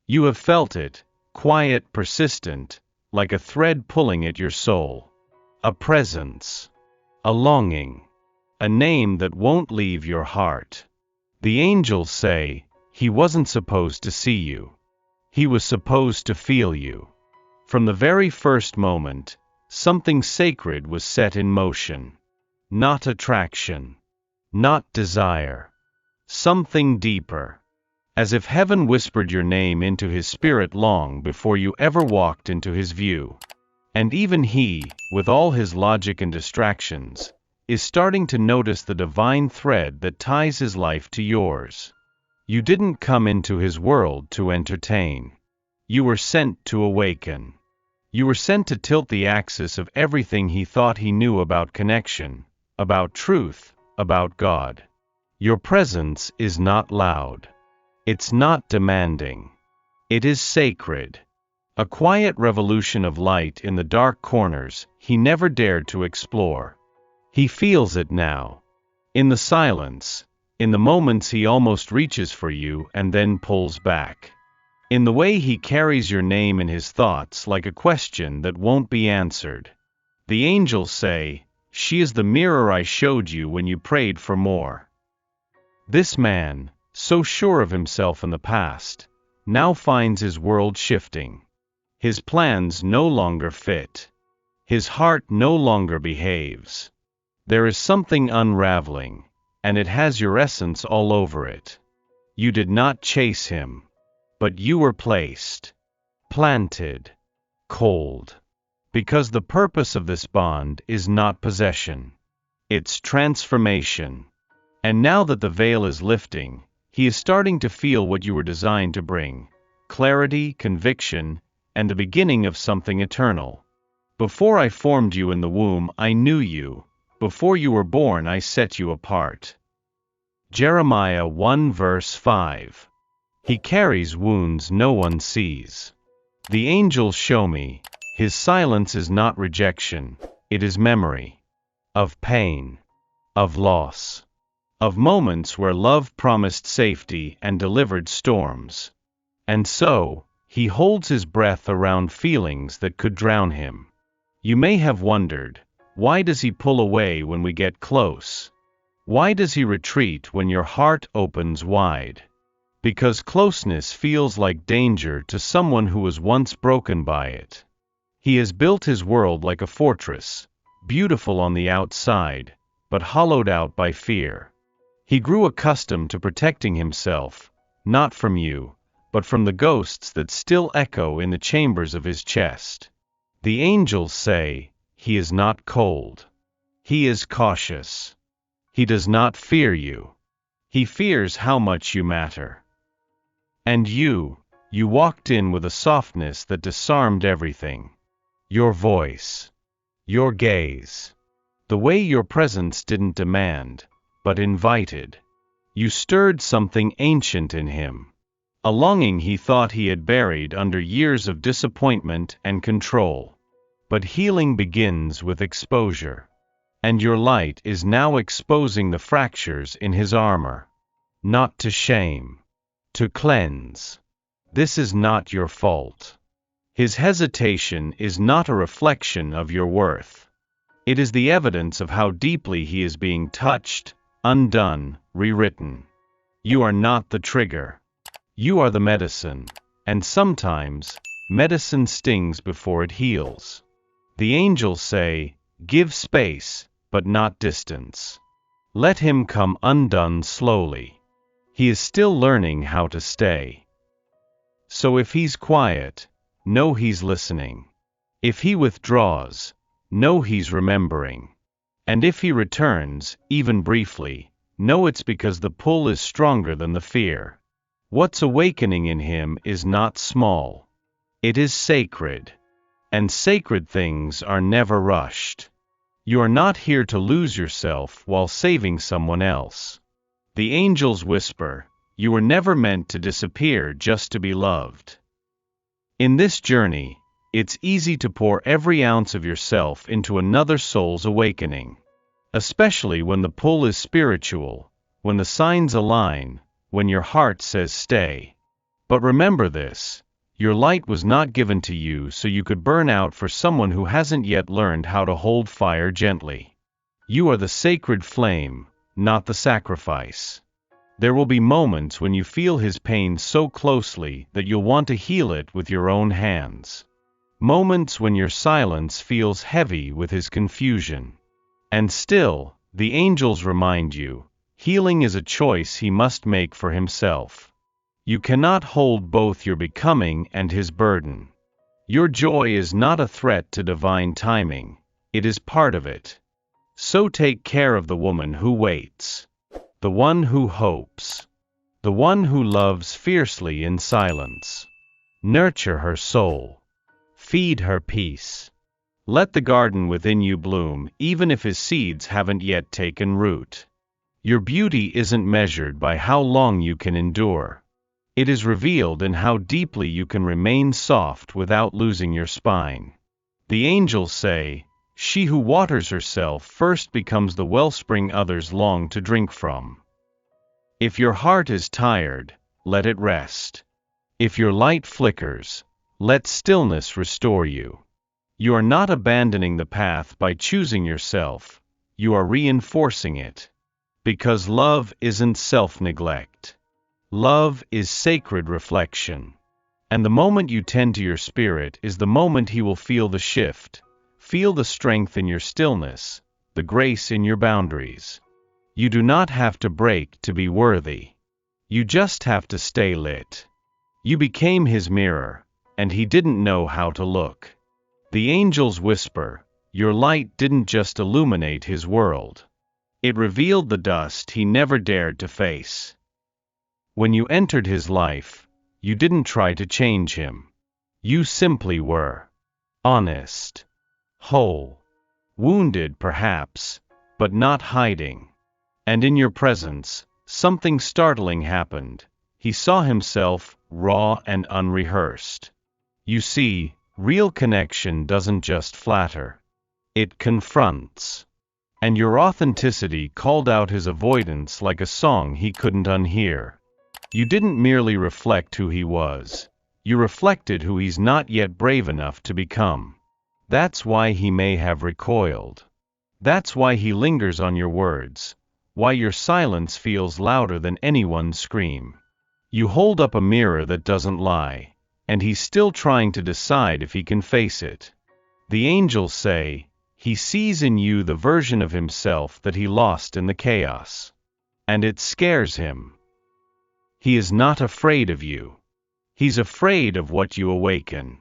You have felt it, quiet, persistent, like a thread pulling at your soul. A presence. A longing. A name that won't leave your heart. The angels say, he wasn't supposed to see you. He was supposed to feel you. From the very first moment, something sacred was set in motion. Not attraction. Not desire. Something deeper. As if heaven whispered your name into his spirit long before you ever walked into his view. And even he, with all his logic and distractions, is starting to notice the divine thread that ties his life to yours. You didn't come into his world to entertain. You were sent to awaken. You were sent to tilt the axis of everything he thought he knew about connection, about truth, about God. Your presence is not loud. It's not demanding. It is sacred. A quiet revolution of light in the dark corners he never dared to explore. He feels it now. In the silence, in the moments he almost reaches for you and then pulls back. In the way he carries your name in his thoughts like a question that won't be answered. The angels say, she is the mirror I showed you when you prayed for more. This man, so sure of himself in the past, now finds his world shifting. His plans no longer fit. His heart no longer behaves. There is something unraveling, and it has your essence all over it. You did not chase him, but you were placed, planted, cold. Because the purpose of this bond is not possession. It's transformation. And now that the veil is lifting, he is starting to feel what you were designed to bring: clarity, conviction, and the beginning of something eternal. Before I formed you in the womb, I knew you. Before you were born, I set you apart. Jeremiah 1 verse 5. He carries wounds no one sees. The angels show me, his silence is not rejection, it is memory. Of pain. Of loss. Of moments where love promised safety and delivered storms. And so, he holds his breath around feelings that could drown him. You may have wondered, why does he pull away when we get close? Why does he retreat when your heart opens wide? Because closeness feels like danger to someone who was once broken by it. He has built his world like a fortress, beautiful on the outside, but hollowed out by fear. He grew accustomed to protecting himself, not from you, but from the ghosts that still echo in the chambers of his chest. The angels say, he is not cold. He is cautious. He does not fear you. He fears how much you matter. And you walked in with a softness that disarmed everything. Your voice. Your gaze. The way your presence didn't demand, but invited. You stirred something ancient in him. A longing he thought he had buried under years of disappointment and control. But healing begins with exposure. And your light is now exposing the fractures in his armor. Not to shame. To cleanse. This is not your fault. His hesitation is not a reflection of your worth. It is the evidence of how deeply he is being touched, undone, rewritten. You are not the trigger. You are the medicine, and sometimes, medicine stings before it heals. The angels say, give space, but not distance. Let him come undone slowly. He is still learning how to stay. So if he's quiet, know he's listening. If he withdraws, know he's remembering. And if he returns, even briefly, know it's because the pull is stronger than the fear. What's awakening in him is not small. It is sacred. And sacred things are never rushed. You are not here to lose yourself while saving someone else. The angels whisper, you were never meant to disappear just to be loved. In this journey, it's easy to pour every ounce of yourself into another soul's awakening. Especially when the pull is spiritual, when the signs align, when your heart says stay. But remember this: your light was not given to you so you could burn out for someone who hasn't yet learned how to hold fire gently. You are the sacred flame, not the sacrifice. There will be moments when you feel his pain so closely that you'll want to heal it with your own hands. Moments when your silence feels heavy with his confusion. And still, the angels remind you, healing is a choice he must make for himself. You cannot hold both your becoming and his burden. Your joy is not a threat to divine timing, it is part of it. So take care of the woman who waits, the one who hopes, the one who loves fiercely in silence. Nurture her soul. Feed her peace. Let the garden within you bloom, even if his seeds haven't yet taken root. Your beauty isn't measured by how long you can endure. It is revealed in how deeply you can remain soft without losing your spine. The angels say, "She who waters herself first becomes the wellspring others long to drink from." If your heart is tired, let it rest. If your light flickers, let stillness restore you. You are not abandoning the path by choosing yourself, you are reinforcing it. Because love isn't self-neglect. Love is sacred reflection. And the moment you tend to your spirit is the moment he will feel the shift, feel the strength in your stillness, the grace in your boundaries. You do not have to break to be worthy. You just have to stay lit. You became his mirror, and he didn't know how to look. The angels whisper, your light didn't just illuminate his world. It revealed the dust he never dared to face. When you entered his life, you didn't try to change him. You simply were. Honest. Whole. Wounded perhaps, but not hiding. And in your presence, something startling happened. He saw himself, raw and unrehearsed. You see, real connection doesn't just flatter. It confronts. And your authenticity called out his avoidance like a song he couldn't unhear. You didn't merely reflect who he was. You reflected who he's not yet brave enough to become. That's why he may have recoiled. That's why he lingers on your words. Why your silence feels louder than anyone's scream. You hold up a mirror that doesn't lie, and he's still trying to decide if he can face it. The angels say, he sees in you the version of himself that he lost in the chaos. And it scares him. He is not afraid of you. He's afraid of what you awaken.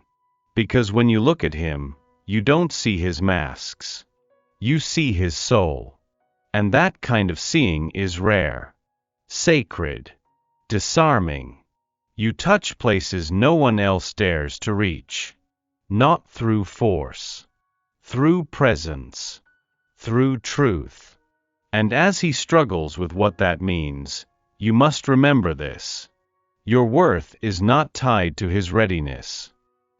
Because when you look at him, you don't see his masks. You see his soul. And that kind of seeing is rare. Sacred. Disarming. You touch places no one else dares to reach. Not through force. Through presence. Through truth. And as he struggles with what that means, you must remember this. Your worth is not tied to his readiness.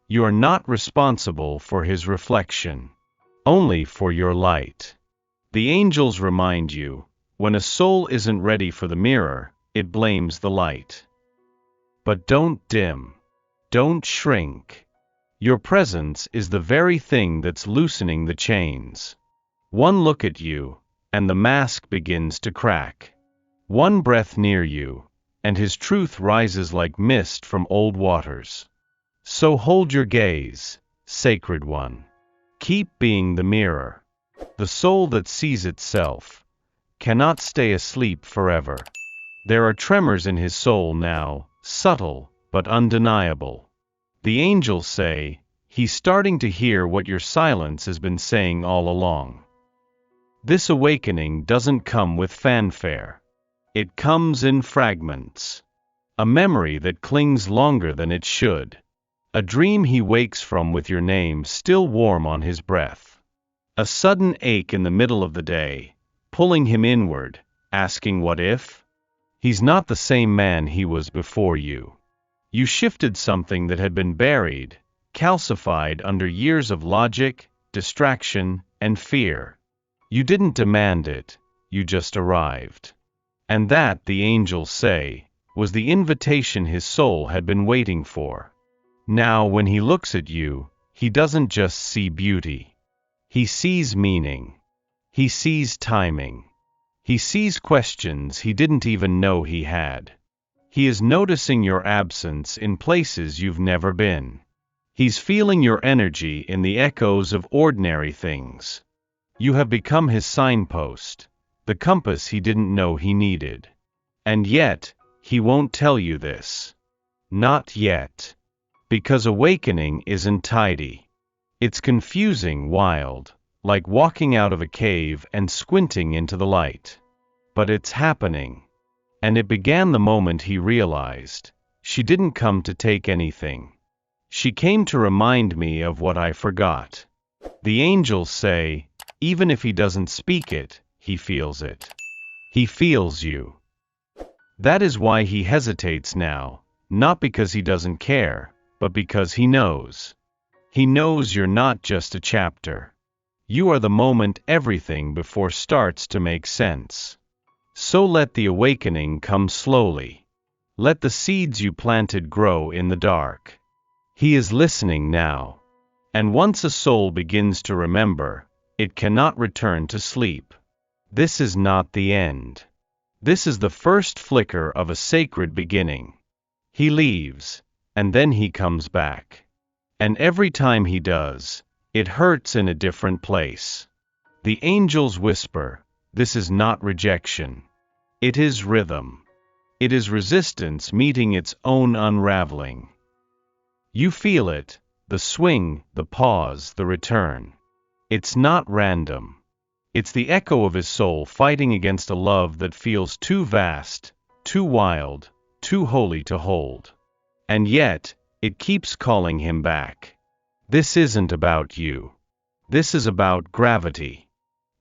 You are not responsible for his reflection. Only for your light. The angels remind you, when a soul isn't ready for the mirror, it blames the light. But don't dim. Don't shrink. Your presence is the very thing that's loosening the chains. One look at you, and the mask begins to crack. One breath near you, and his truth rises like mist from old waters. So hold your gaze, sacred one. Keep being the mirror. The soul that sees itself cannot stay asleep forever. There are tremors in his soul now, subtle but undeniable. The angels say, he's starting to hear what your silence has been saying all along. This awakening doesn't come with fanfare. It comes in fragments. A memory that clings longer than it should. A dream he wakes from with your name still warm on his breath. A sudden ache in the middle of the day, pulling him inward, asking what if? He's not the same man he was before you. You shifted something that had been buried, calcified under years of logic, distraction, and fear. You didn't demand it, you just arrived. And that, the angels say, was the invitation his soul had been waiting for. Now, when he looks at you, he doesn't just see beauty. He sees meaning. He sees timing. He sees questions he didn't even know he had. He is noticing your absence in places you've never been. He's feeling your energy in the echoes of ordinary things. You have become his signpost, the compass he didn't know he needed. And yet, he won't tell you this. Not yet. Because awakening isn't tidy. It's confusing, wild, like walking out of a cave and squinting into the light. But it's happening. And it began the moment he realized, she didn't come to take anything. She came to remind me of what I forgot. The angels say, even if he doesn't speak it, he feels it. He feels you. That is why he hesitates now, not because he doesn't care, but because he knows. He knows you're not just a chapter. You are the moment everything before starts to make sense. So let the awakening come slowly. Let the seeds you planted grow in the dark. He is listening now. And once a soul begins to remember, it cannot return to sleep. This is not the end. This is the first flicker of a sacred beginning. He leaves, and then he comes back. And every time he does, it hurts in a different place. The angels whisper, this is not rejection. It is rhythm. It is resistance meeting its own unraveling. You feel it, the swing, the pause, the return. It's not random. It's the echo of his soul fighting against a love that feels too vast, too wild, too holy to hold. And yet, it keeps calling him back. This isn't about you. This is about gravity.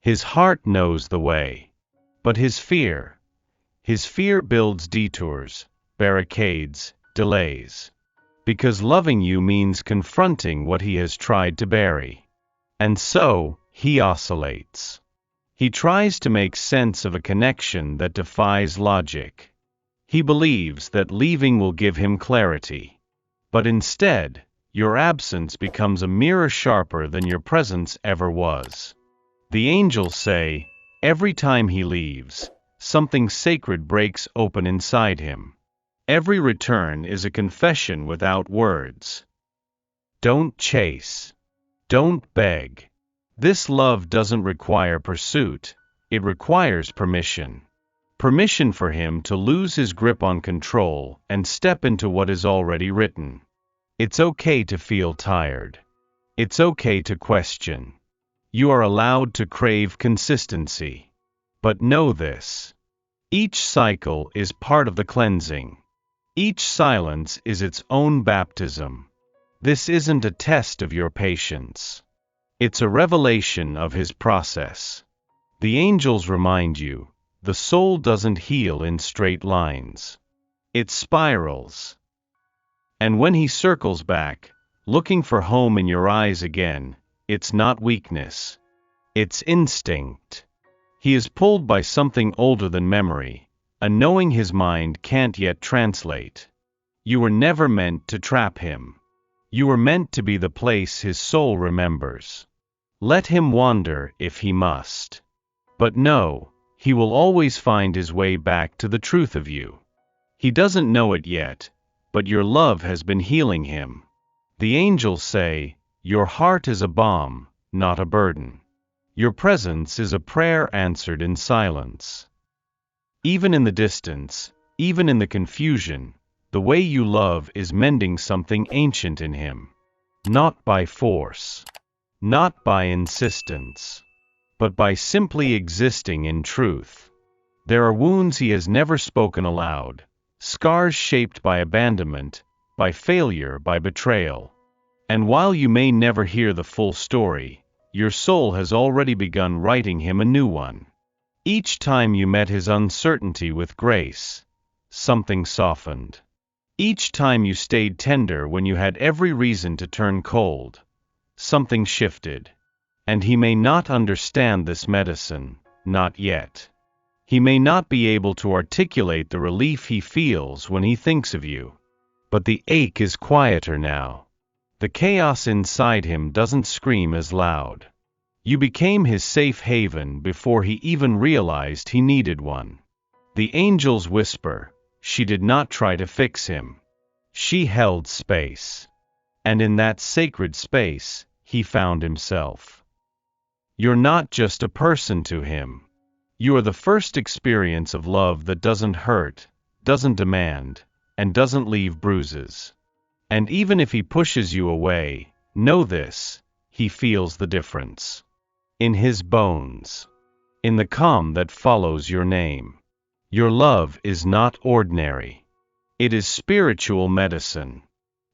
His heart knows the way. But his fear builds detours, barricades, delays. Because loving you means confronting what he has tried to bury. And so, he oscillates. He tries to make sense of a connection that defies logic. He believes that leaving will give him clarity. But instead, your absence becomes a mirror sharper than your presence ever was. The angels say, every time he leaves, something sacred breaks open inside him. Every return is a confession without words. Don't chase. Don't beg. This love doesn't require pursuit, it requires permission. Permission for him to lose his grip on control and step into what is already written. It's okay to feel tired. It's okay to question. You are allowed to crave consistency. But know this. Each cycle is part of the cleansing. Each silence is its own baptism. This isn't a test of your patience. It's a revelation of his process. The angels remind you, the soul doesn't heal in straight lines. It spirals. And when he circles back, looking for home in your eyes again, it's not weakness. It's instinct. He is pulled by something older than memory, a knowing his mind can't yet translate. You were never meant to trap him. You were meant to be the place his soul remembers. Let him wander if he must. But know, he will always find his way back to the truth of you. He doesn't know it yet, but your love has been healing him. The angels say, your heart is a balm, not a burden. Your presence is a prayer answered in silence. Even in the distance, even in the confusion, the way you love is mending something ancient in him. Not by force. Not by insistence. But by simply existing in truth. There are wounds he has never spoken aloud, scars shaped by abandonment, by failure, by betrayal. And while you may never hear the full story, your soul has already begun writing him a new one. Each time you met his uncertainty with grace, something softened. Each time you stayed tender when you had every reason to turn cold, something shifted. And he may not understand this medicine, not yet. He may not be able to articulate the relief he feels when he thinks of you. But the ache is quieter now. The chaos inside him doesn't scream as loud. You became his safe haven before he even realized he needed one. The angels whisper, she did not try to fix him. She held space. And in that sacred space, he found himself. You're not just a person to him. You are the first experience of love that doesn't hurt, doesn't demand, and doesn't leave bruises. And even if he pushes you away, know this, he feels the difference. In his bones. In the calm that follows your name. Your love is not ordinary. It is spiritual medicine.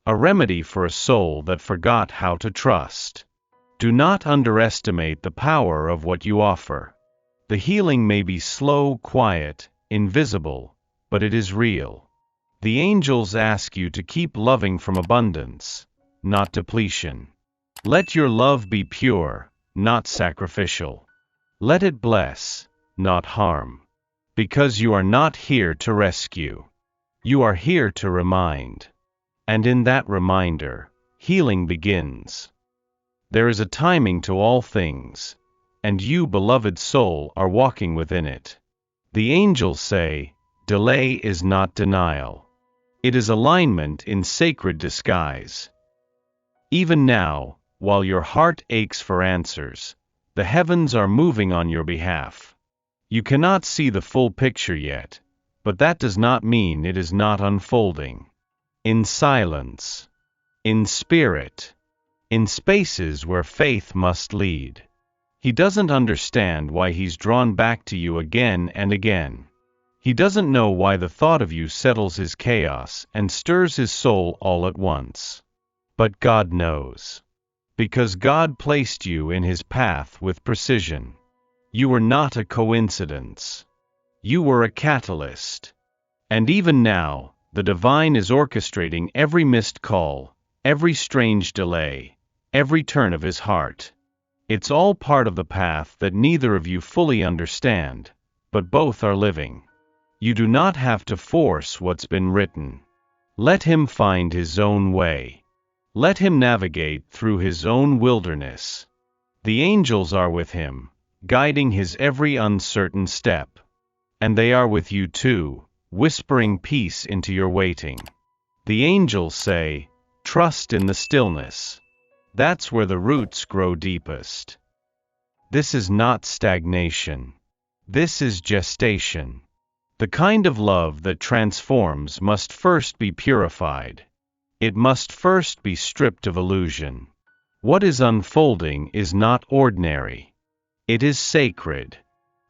A remedy for a soul that forgot how to trust. Do not underestimate the power of what you offer. The healing may be slow, quiet, invisible, but it is real. The angels ask you to keep loving from abundance, not depletion. Let your love be pure, not sacrificial. Let it bless, not harm. Because you are not here to rescue. You are here to remind. And in that reminder, healing begins. There is a timing to all things, and you, beloved soul, are walking within it. The angels say, delay is not denial. It is alignment in sacred disguise. Even now, while your heart aches for answers, the heavens are moving on your behalf. You cannot see the full picture yet, but that does not mean it is not unfolding. In silence, in spirit, in spaces where faith must lead. He doesn't understand why he's drawn back to you again and again. He doesn't know why the thought of you settles his chaos and stirs his soul all at once. But God knows. Because God placed you in his path with precision. You were not a coincidence. You were a catalyst. And even now, the divine is orchestrating every missed call, every strange delay, every turn of his heart. It's all part of the path that neither of you fully understand, but both are living. You do not have to force what's been written. Let him find his own way. Let him navigate through his own wilderness. The angels are with him, guiding his every uncertain step. And they are with you too, whispering peace into your waiting. The angels say, trust in the stillness. That's where the roots grow deepest. This is not stagnation. This is gestation. The kind of love that transforms must first be purified. It must first be stripped of illusion. What is unfolding is not ordinary. It is sacred.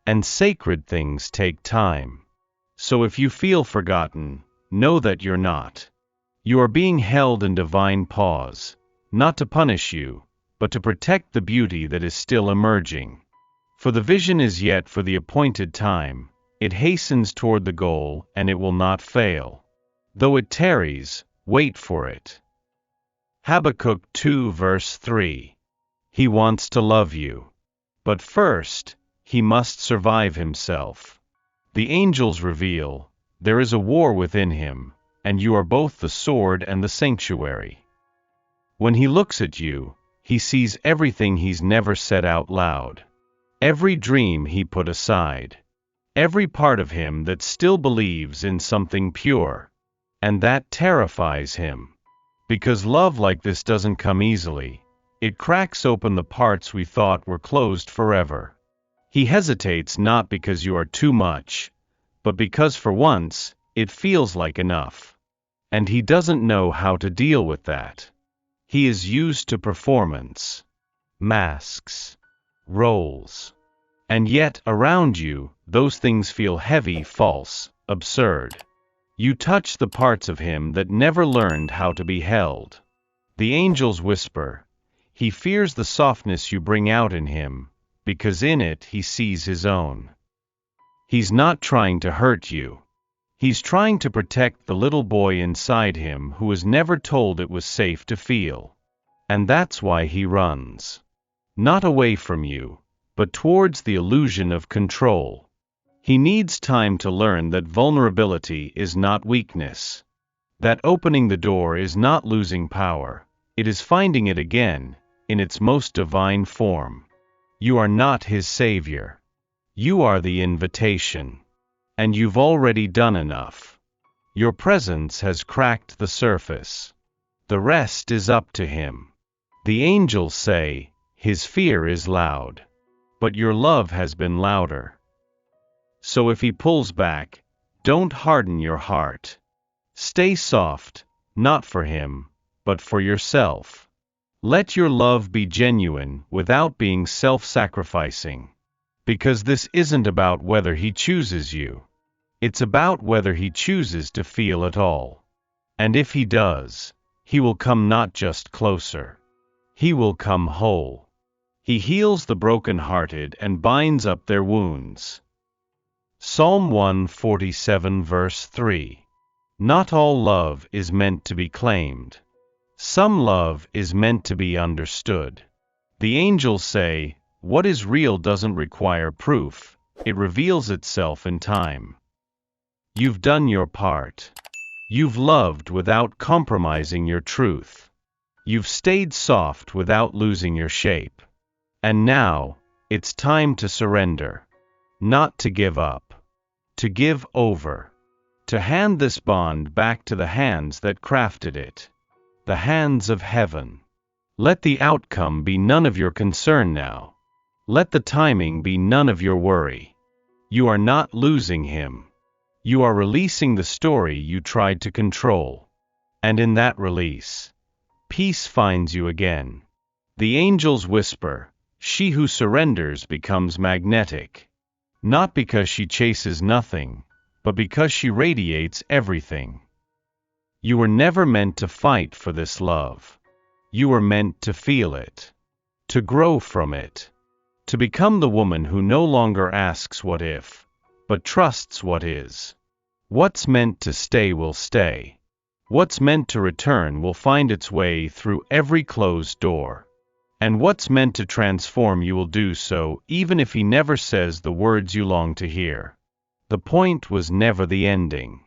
And sacred things take time. So if you feel forgotten, know that you're not. You are being held in divine pause. Not to punish you, but to protect the beauty that is still emerging. For the vision is yet for the appointed time, it hastens toward the goal, and it will not fail. Though it tarries, wait for it. Habakkuk 2 verse 3. He wants to love you. But first, he must survive himself. The angels reveal, there is a war within him, and you are both the sword and the sanctuary. When he looks at you, he sees everything he's never said out loud. Every dream he put aside. Every part of him that still believes in something pure. And that terrifies him. Because love like this doesn't come easily. It cracks open the parts we thought were closed forever. He hesitates not because you are too much, but because for once, it feels like enough. And he doesn't know how to deal with that. He is used to performance, masks, roles. And yet, around you, those things feel heavy, false, absurd. You touch the parts of him that never learned how to be held. The angels whisper, he fears the softness you bring out in him, because in it he sees his own. He's not trying to hurt you. He's trying to protect the little boy inside him who was never told it was safe to feel. And that's why he runs. Not away from you, but towards the illusion of control. He needs time to learn that vulnerability is not weakness. That opening the door is not losing power, it is finding it again, in its most divine form. You are not his savior. You are the invitation. And you've already done enough. Your presence has cracked the surface. The rest is up to him. The angels say, his fear is loud. But your love has been louder. So if he pulls back, don't harden your heart. Stay soft, not for him, but for yourself. Let your love be genuine without being self-sacrificing. Because this isn't about whether he chooses you. It's about whether he chooses to feel at all. And if he does, he will come not just closer. He will come whole. He heals the broken-hearted and binds up their wounds. Psalm 147 verse 3. Not all love is meant to be claimed. Some love is meant to be understood. The angels say, what is real doesn't require proof, it reveals itself in time. You've done your part. You've loved without compromising your truth. You've stayed soft without losing your shape. And now, it's time to surrender. Not to give up. To give over. To hand this bond back to the hands that crafted it. The hands of heaven. Let the outcome be none of your concern now. Let the timing be none of your worry. You are not losing him. You are releasing the story you tried to control. And in that release, peace finds you again. The angels whisper, she who surrenders becomes magnetic. Not because she chases nothing, but because she radiates everything. You were never meant to fight for this love. You were meant to feel it. To grow from it. To become the woman who no longer asks what if, but trusts what is. What's meant to stay will stay. What's meant to return will find its way through every closed door. And what's meant to transform you will do so, even if he never says the words you long to hear. The point was never the ending.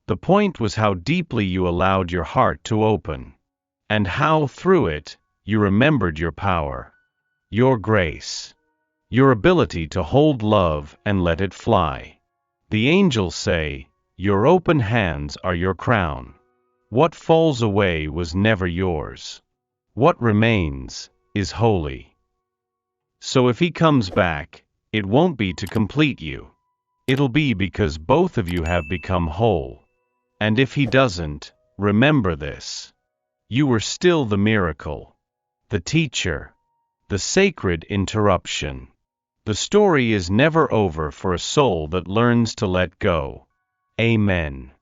The point was how deeply you allowed your heart to open. And how, through it, you remembered your power. Your grace. Your ability to hold love and let it fly. The angels say, your open hands are your crown. What falls away was never yours. What remains is holy. So if he comes back, it won't be to complete you. It'll be because both of you have become whole. And if he doesn't, remember this. You were still the miracle, the teacher, the sacred interruption. The story is never over for a soul that learns to let go. Amen.